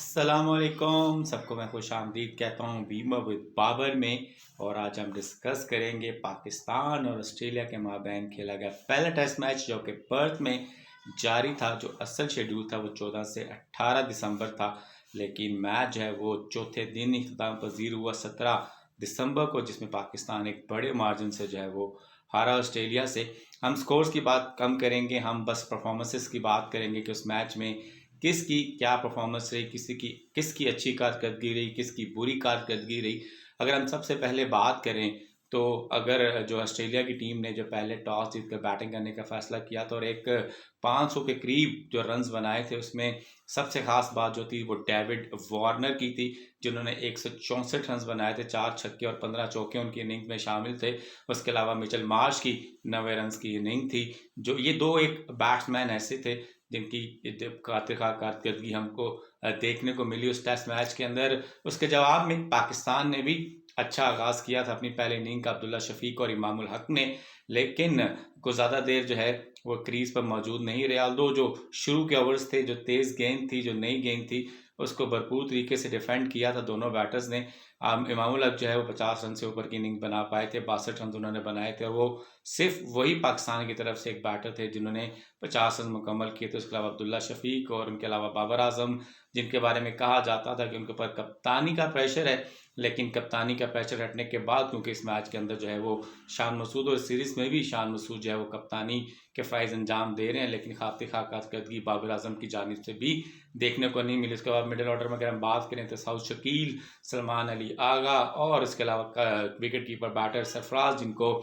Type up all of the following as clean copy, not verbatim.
अस्सलामुअलैकुम सबको मैं खुश आमदीद कहता हूँ बीमा विद बाबर में। और आज हम डिस्कस करेंगे पाकिस्तान और ऑस्ट्रेलिया के माबैन खेला गया पहला टेस्ट मैच जो कि पर्थ में जारी था। जो असल शेड्यूल था वो 14 से 18 दिसंबर था, लेकिन मैच जो है वो चौथे दिन इख्तिताम पजीर हुआ 17 दिसंबर को, जिसमें पाकिस्तान एक बड़े मार्जिन से जो है वो हारा ऑस्ट्रेलिया से। हम स्कोर्स की बात कम करेंगे, हम बस परफॉर्मेंसेस की बात करेंगे कि उस मैच में किसकी क्या परफॉर्मेंस रही, किसकी अच्छी कारकर्दगी रही, किसकी बुरी कारकर्दगी रही। अगर हम सबसे पहले बात करें तो अगर जो ऑस्ट्रेलिया की टीम ने जो पहले टॉस जीतकर बैटिंग करने का फैसला किया तो और एक 500 के करीब जो रन्स बनाए थे, उसमें सबसे खास बात जो थी वो डेविड वार्नर की थी, जिन्होंने 164 रन्स बनाए थे। 4 छक्के और 15 चौके उनकी इनिंग में शामिल थे। उसके अलावा मिचेल मार्श की 90 रन्स की इनिंग थी। जो ये दो एक बैट्समैन ऐसे थे जिनकी कारकर्दगी हमको देखने को मिली उस टेस्ट मैच के अंदर। उसके जवाब में पाकिस्तान ने भी अच्छा आगाज़ किया था अपनी पहले इनिंग का, अब्दुल्ला शफीक और इमामुल हक ने, लेकिन कुछ ज़्यादा देर जो है वो क्रीज पर मौजूद नहीं रहे। दो जो शुरू के ओवर्स थे, जो तेज़ गेंद थी, जो नई गेंद थी, उसको भरपूर तरीके से डिफेंड किया था दोनों बैटर्स ने। इमामुल हक जो है वो 50 रन से ऊपर की इनिंग बना पाए थे, 62 रन उन्होंने बनाए थे, और वो सिर्फ वही पाकिस्तान की तरफ से एक बैटर थे जिन्होंने 50 रन मुकम्मल किए थे। उसके अलावा अब्दुल्ला शफीक और उनके अलावा बाबर आजम, जिनके बारे में कहा जाता था कि उनके ऊपर कप्तानी का प्रेशर है, लेकिन कप्तानी का प्रेशर हटने के बाद क्योंकि इस मैच के अंदर जो है वो शान मसूद और सीरीज़ में भी शान मसूद जो है वो कप्तानी के फ़राइज़ अंजाम दे रहे हैं, लेकिन खातिर कारकर्दगी बाबर आजम की जानिब से भी देखने को नहीं मिली। उसके बाद मिडिल ऑर्डर में अगर हम बात करें तो साउथ शकील, सलमान अली आगा और इसके अलावा विकेट कीपर बैटर सरफराज, जिनको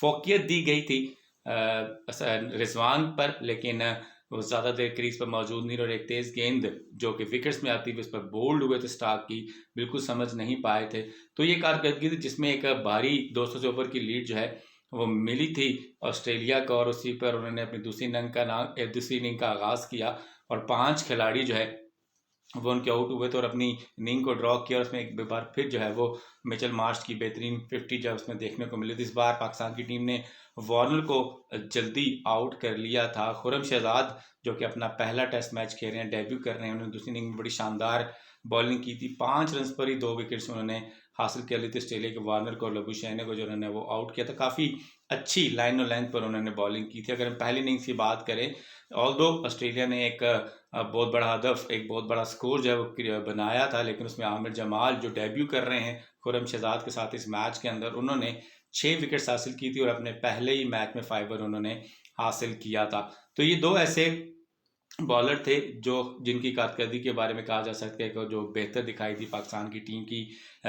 फोकियत दी गई थी रिजवान पर, लेकिन वो ज़्यादा देर क्रीज पर मौजूद नहीं रहे और एक तेज़ गेंद जो कि विकेट्स में आती हुई उस पर बोल्ड हुए थे स्टार्क की, बिल्कुल समझ नहीं पाए थे। तो ये कारकर्दगी थी जिसमें एक भारी 200 से ऊपर की लीड जो है वो मिली थी ऑस्ट्रेलिया को, और उसी पर उन्होंने अपनी दूसरी इनिंग का आगाज़ किया और 5 खिलाड़ी जो है वो उनके आउट हुए थे और अपनी इनिंग को ड्रॉ किया। और उसमें एक बार फिर जो है वो मिचेल मार्श की बेहतरीन 50 जो उसमें देखने को मिली थी। इस बार पाकिस्तान की टीम ने वार्नर को जल्दी आउट कर लिया था। खुरम शहजाद जो कि अपना पहला टेस्ट मैच खेल रहे हैं, डेब्यू कर रहे हैं, उन्होंने दूसरी इनिंग में बड़ी शानदार बॉलिंग की थी। 5 रन पर ही 2 विकेट्स उन्होंने हासिल कर ली थी ऑस्ट्रेलिया के वार्नर को और लबुशैनी को, जो उन्होंने वो आउट किया था। काफ़ी अच्छी लाइन और लेंथ पर उन्होंने बॉलिंग की थी। अगर हम पहली इनिंग्स की बात करें, ऑल्दो ऑस्ट्रेलिया ने एक बहुत बड़ा हदफ, एक बहुत बड़ा स्कोर जो है वो बनाया था, लेकिन उसमें आमिर जमाल जो डेब्यू कर रहे हैं खुरम शहजाद के साथ इस मैच के अंदर, उन्होंने 6 विकेट्स हासिल की थी और अपने पहले ही मैच में 5 रन उन्होंने हासिल किया था। तो ये दो ऐसे बॉलर थे जो जिनकी कारकर्दगी के बारे में कहा जा सकता है कि जो बेहतर दिखाई दी पाकिस्तान की टीम की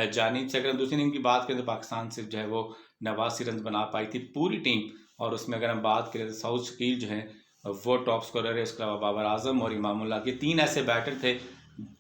जानिब से। अगर दूसरी इनिंग की बात करें तो पाकिस्तान सिर्फ जो है वो 89 रन बना पाई थी पूरी टीम, और उसमें अगर हम बात करें तो साउथ शकील जो है वो टॉप स्कोरर है। इसके अलावा बाबर आजम और इमामुल्लाह, ये 3 ऐसे बैटर थे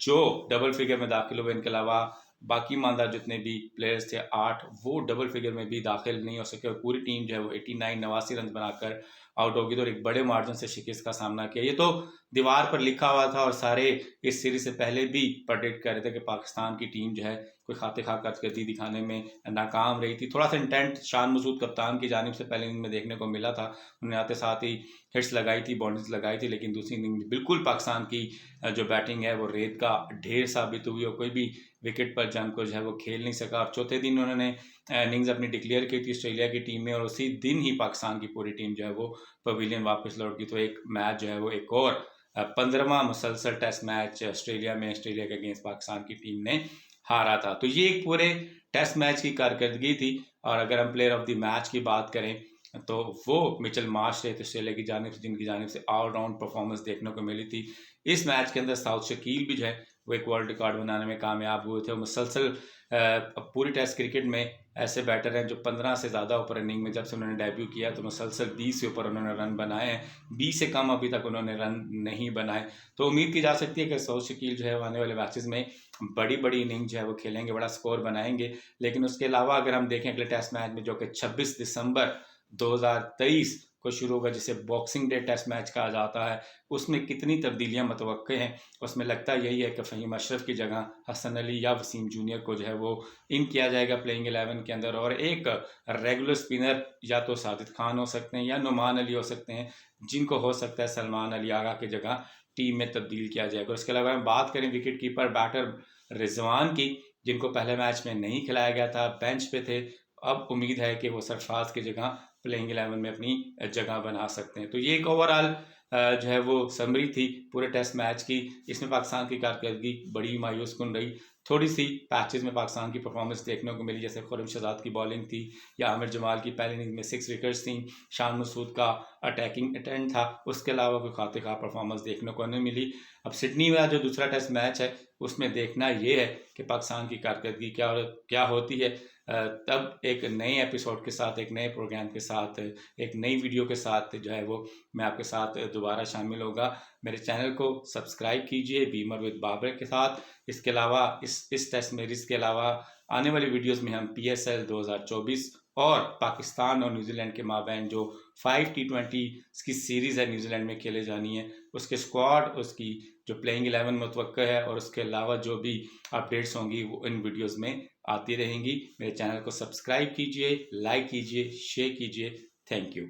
जो डबल फिगर में दाखिल हुए। इनके अलावा बाकी मानदार जितने भी प्लेयर्स थे 8, वो डबल फिगर में भी दाखिल नहीं हो सके और पूरी टीम जो है वो 89 रन बनाकर आउट होगी तो एक बड़े मार्जिन से शिकस्त का सामना किया। ये तो दीवार पर लिखा हुआ था और सारे इस सीरीज से पहले भी प्रेडिक्ट कर रहे थे कि पाकिस्तान की टीम जो है कोई खाते खा कारकर्दगी दिखाने में नाकाम रही थी। थोड़ा सा इंटेंट शान मसूद कप्तान की जानिब से पहले इनिंग में देखने को मिला था, उन्होंने आते साथ ही हिट्स लगाई थी, बाउंड्रीज लगाई थी, लेकिन दूसरी इनिंग में बिल्कुल पाकिस्तान की जो बैटिंग है वो रेत का ढेर साबित हुई और कोई भी विकेट पर जमकर जो है वो खेल नहीं सका। और चौथे दिन उन्होंने इनिंग्स अपनी डिक्लेयर की थी ऑस्ट्रेलिया की टीम में, और उसी दिन ही पाकिस्तान की पूरी टीम जो है वो पवेलियन वापस लौट गई। तो एक मैच जो है वो एक और 15वां मुसलसल टेस्ट मैच ऑस्ट्रेलिया में ऑस्ट्रेलिया के अगेंस्ट पाकिस्तान की टीम ने हारा था। तो ये एक पूरे टेस्ट मैच की कारकर्दगी थी। और अगर हम प्लेयर ऑफ द मैच की बात करें तो वो मिचेल मार्श थे ऑस्ट्रेलिया की जानिब से, जिनकी जानिब से ऑलराउंड परफॉर्मेंस देखने को मिली थी। इस मैच के अंदर साउथ शकील भी जो है वो एक वर्ल्ड रिकॉर्ड बनाने में कामयाब हुए थे। मुसलसल पूरी टेस्ट क्रिकेट में ऐसे बैटर हैं जो 15 से ज़्यादा ऊपर इनिंग में जब से उन्होंने डेब्यू किया तो मुसलसल 20 से ऊपर उन्होंने रन बनाए हैं, 20 से कम अभी तक उन्होंने रन नहीं बनाए। तो उम्मीद की जा सकती है कि साउथ शकील जो है आने वाले मैचेस में बड़ी बड़ी इनिंग जो है वो खेलेंगे, बड़ा स्कोर बनाएंगे। लेकिन उसके अलावा अगर हम देखें अगले टेस्ट मैच में जो कि 26 दिसंबर 2023 को शुरू होगा, जिसे बॉक्सिंग डे टेस्ट मैच कहा जाता है, उसमें कितनी तब्दीलियां मतवक्के हैं। उसमें लगता यही है कि फ़हीम अशरफ की जगह हसन अली या वसीम जूनियर को जो है वो इन किया जाएगा प्लेइंग 11 के अंदर, और एक रेगुलर स्पिनर या तो साजिद खान हो सकते हैं या नुमान अली हो सकते हैं, जिनको हो सकता है सलमान अली आगा की जगह टीम में तब्दील किया जाएगा। उसके अलावा हम बात करें विकेट कीपर बैटर रिजवान की, जिनको पहले मैच में नहीं खिलाया गया था, बेंच पे थे, अब उम्मीद है कि वो सरफराज की जगह प्लेइंग 11 में अपनी जगह बना सकते हैं। तो ये एक ओवरऑल जो है वो समरी थी पूरे टेस्ट मैच की। इसमें पाकिस्तान की कारकर्दगी बड़ी मायूस कुन रही। थोड़ी सी पैचेस में पाकिस्तान की परफॉर्मेंस देखने को मिली, जैसे खुर्रम शहजाद की बॉलिंग थी या आमिर जमाल की पहली इनिंग में 6 विकेट्स थी, शान मसूद का अटैकिंग अटेम्प्ट था, उसके अलावा कोई खाते खा परफॉर्मेंस देखने को नहीं मिली। अब सिडनी में जो दूसरा टेस्ट मैच है उसमें देखना ये है कि पाकिस्तान की कारकर्दगी क्या होती है। तब एक नए एपिसोड के साथ, एक नए प्रोग्राम के साथ, एक नई वीडियो के साथ जो है वो मैं आपके साथ दोबारा शामिल होगा। मेरे चैनल को सब्सक्राइब कीजिए बीमर विद बाबर के साथ। इसके अलावा इस टेस्ट सीरीज के अलावा आने वाली वीडियोस में हम PSL 2024 और पाकिस्तान और न्यूजीलैंड के माबैन जो 5 T20 की सीरीज़ है न्यूजीलैंड में खेले जानी है, उसके स्क्वाड, उसकी जो प्लेइंग 11 मुतवक्का है और उसके अलावा जो भी अपडेट्स होंगी वो इन वीडियोस में आती रहेंगी। मेरे चैनल को सब्सक्राइब कीजिए, लाइक कीजिए, शेयर कीजिए। Thank you.